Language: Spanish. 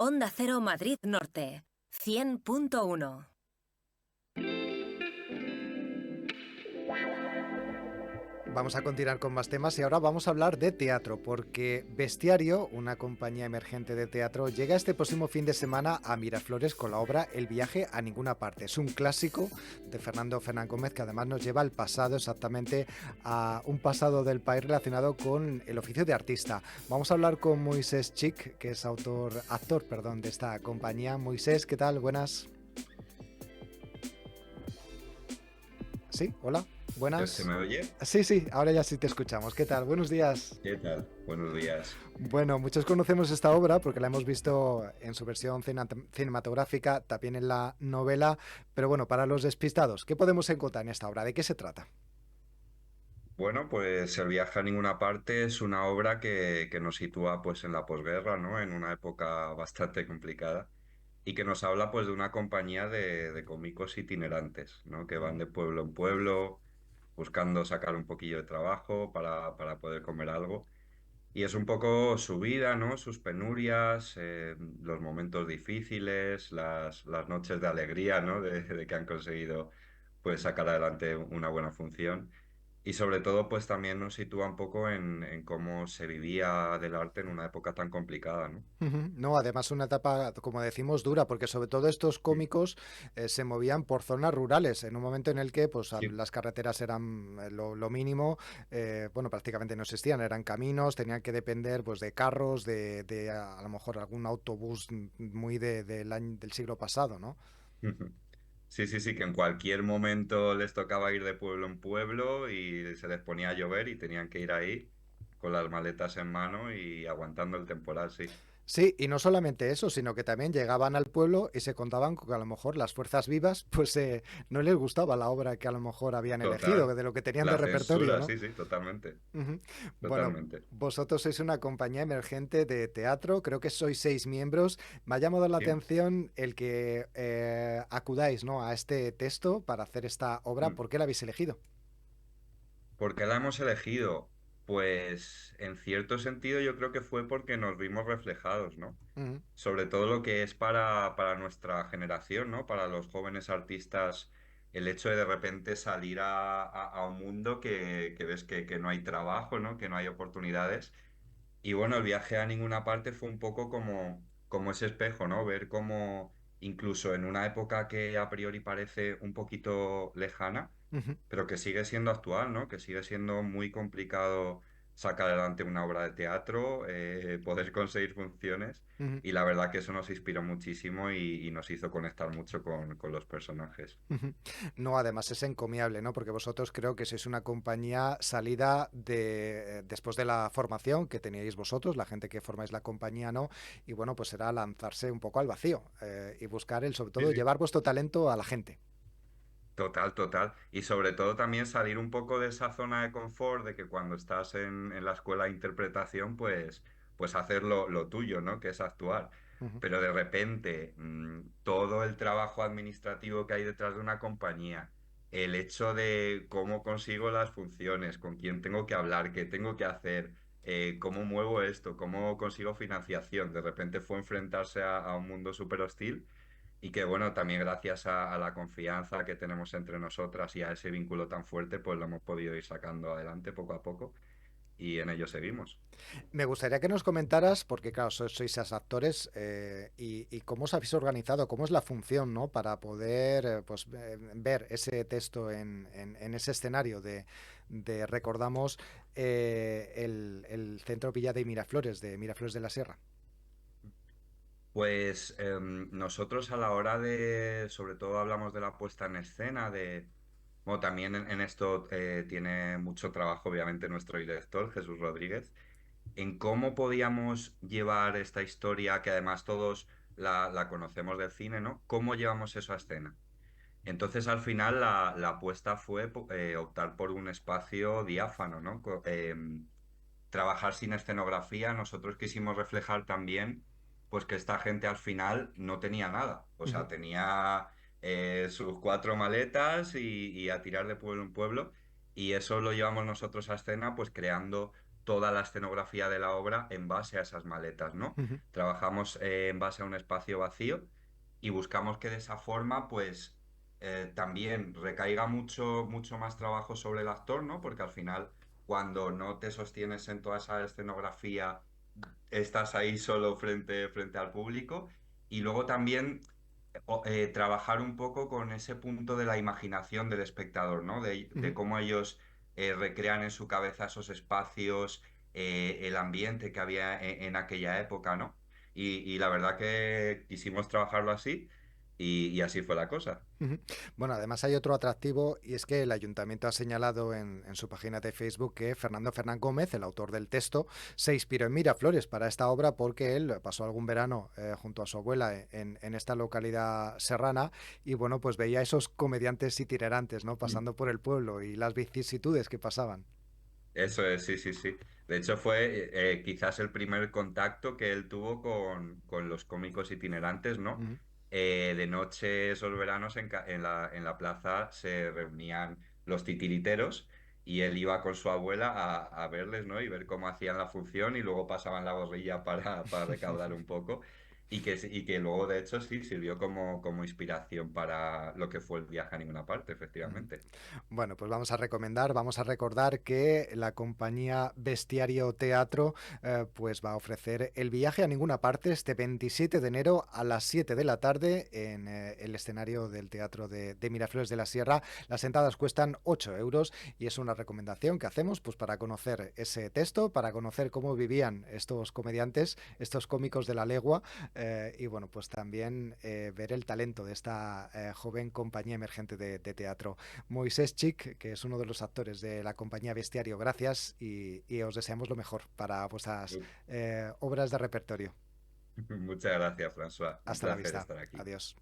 Onda Cero Madrid Norte, 100.1. Vamos a continuar con más temas y ahora vamos a hablar de teatro, porque Bestiario, una compañía emergente de teatro, llega este próximo fin de semana a Miraflores con la obra El viaje a ninguna parte. Es un clásico de Fernando Fernán Gómez que además nos lleva al pasado, exactamente a un pasado del país relacionado con el oficio de artista. Vamos a hablar con Moisés Chic, que es actor de esta compañía. Moisés, ¿qué tal? Buenas. Sí, hola, ¿Se buenas. me oye? Sí, ahora ya sí te escuchamos. ¿Qué tal? Buenos días. ¿Qué tal? Buenos días. Bueno, muchos conocemos esta obra porque la hemos visto en su versión cinematográfica, también en la novela, pero bueno, para los despistados, ¿qué podemos encontrar en esta obra? ¿De qué se trata? Bueno, pues El viaje a ninguna parte es una obra que nos sitúa pues en la posguerra, ¿no? En una época bastante complicada y que nos habla pues de una compañía de cómicos itinerantes, ¿no? Que van de pueblo en pueblo buscando sacar un poquillo de trabajo para poder comer algo. Y es un poco su vida, ¿no? Sus penurias, los momentos difíciles, las noches de alegría, ¿no? De que han conseguido pues sacar adelante una buena función. Y sobre todo, pues también nos sitúa un poco en cómo se vivía del arte en una época tan complicada, ¿no? No, además una etapa, como decimos, dura, porque sobre todo estos Mm. cómicos se movían por zonas rurales, en un momento en el que pues, Sí. las carreteras eran lo mínimo, bueno, prácticamente no existían, eran caminos, tenían que depender pues, de carros, de a lo mejor algún autobús muy del siglo pasado, ¿no? Sí, que en cualquier momento les tocaba ir de pueblo en pueblo y se les ponía a llover y tenían que ir ahí con las maletas en mano y aguantando el temporal, sí. Sí, y no solamente eso, sino que también llegaban al pueblo y se contaban con que a lo mejor las fuerzas vivas pues no les gustaba la obra que a lo mejor habían elegido, Total. de lo que tenían de La repertorio, censura, ¿no? sí, totalmente. Ujú. Bueno, Totalmente. vosotros sois una compañía emergente de teatro, creo que sois 6 miembros. Me ha llamado la Sí. atención el que acudáis, ¿no?, a este texto para hacer esta obra. Mm. ¿Por qué la habéis elegido? ¿Por qué la hemos elegido? Pues en cierto sentido yo creo que fue porque nos vimos reflejados, ¿no? Ujú, Sobre todo lo que es para nuestra generación, ¿no? Para los jóvenes artistas, el hecho de repente salir a un mundo que ves que no hay trabajo, ¿no? Que no hay oportunidades. Y bueno, el viaje a ninguna parte fue un poco como ese espejo, ¿no? Ver cómo incluso en una época que a priori parece un poquito lejana, ujú. pero que sigue siendo actual, ¿no? Que sigue siendo muy complicado sacar adelante una obra de teatro, poder conseguir funciones. Ujú, Y la verdad que eso nos inspiró muchísimo y nos hizo conectar mucho con los personajes. ujú. No, además es encomiable, ¿no? Porque vosotros creo que sois una compañía salida después de la formación que teníais vosotros, la gente que formáis la compañía, ¿no? Y bueno, pues será lanzarse un poco al vacío y buscar sobre Sí, todo, sí. llevar vuestro talento a la gente. Total, total. Y sobre todo también salir un poco de esa zona de confort de que cuando estás en la escuela de interpretación, pues hacer lo tuyo, ¿no? Que es actuar. Ujú, Pero de repente, todo el trabajo administrativo que hay detrás de una compañía, el hecho de cómo consigo las funciones, con quién tengo que hablar, qué tengo que hacer, cómo muevo esto, cómo consigo financiación, de repente fue enfrentarse a un mundo súper hostil y que bueno, también gracias a la confianza que tenemos entre nosotras y a ese vínculo tan fuerte, pues lo hemos podido ir sacando adelante poco a poco y en ello seguimos. me gustaría que nos comentaras, porque claro, sois actores, y cómo os habéis organizado, cómo es la función, ¿no? Para poder pues, ver ese texto en ese escenario recordamos, el Centro Villa de Miraflores de la Sierra. Pues nosotros a la hora de, sobre todo hablamos de la puesta en escena, bueno, también en esto tiene mucho trabajo obviamente nuestro director, Jesús Rodríguez, en cómo podíamos llevar esta historia, que además todos la conocemos del cine, ¿no? ¿Cómo llevamos eso a escena? Entonces, al final, la apuesta fue optar por un espacio diáfano, ¿no? Trabajar sin escenografía. Nosotros quisimos reflejar también, pues, que esta gente al final no tenía nada. O sea, Ujú, tenía sus cuatro maletas y a tirar de pueblo en pueblo. Y eso lo llevamos nosotros a escena, pues, creando toda la escenografía de la obra en base a esas maletas, ¿no? Ujú, Trabajamos en base a un espacio vacío y buscamos que de esa forma, pues, también recaiga mucho más trabajo sobre el actor, ¿no? Porque al final, cuando no te sostienes en toda esa escenografía, estás ahí solo frente al público. Y luego también trabajar un poco con ese punto de la imaginación del espectador, ¿no? De ujú. cómo ellos recrean en su cabeza esos espacios, el ambiente que había en aquella época, ¿no? Y la verdad que quisimos trabajarlo así y así fue la cosa. Ujú. Bueno, además hay otro atractivo y es que el ayuntamiento ha señalado en su página de Facebook que Fernando Fernán Gómez, el autor del texto, se inspiró en Miraflores para esta obra porque él pasó algún verano junto a su abuela en esta localidad serrana y bueno, pues veía esos comediantes itinerantes, ¿no? Mm. Pasando por el pueblo y las vicisitudes que pasaban. Eso es, sí, sí, sí. De hecho, fue quizás el primer contacto que él tuvo con los cómicos itinerantes, ¿no? Ujú. De noche, esos veranos, en la plaza se reunían los titiriteros y él iba con su abuela a verles, ¿no? Y ver cómo hacían la función y luego pasaban la gorrilla para recaudar un poco. Y que luego, de hecho, sí, sirvió como inspiración para lo que fue el viaje a ninguna parte, Ujú. efectivamente. Bueno, pues vamos a recordar que la compañía Bestiario Teatro pues va a ofrecer el viaje a ninguna parte este 27 de enero a las 7 de la tarde en el escenario del Teatro de Miraflores de la Sierra. Las entradas cuestan 8 euros y es una recomendación que hacemos pues para conocer ese texto, para conocer cómo vivían estos comediantes, estos cómicos de la legua y bueno, pues también ver el talento de esta joven compañía emergente de teatro. Moisés Chic, que es uno de los actores de la compañía Bestiario, gracias y os deseamos lo mejor para vuestras obras de repertorio. Muchas gracias, François. Un Hasta la placer vista. estar aquí. Adiós.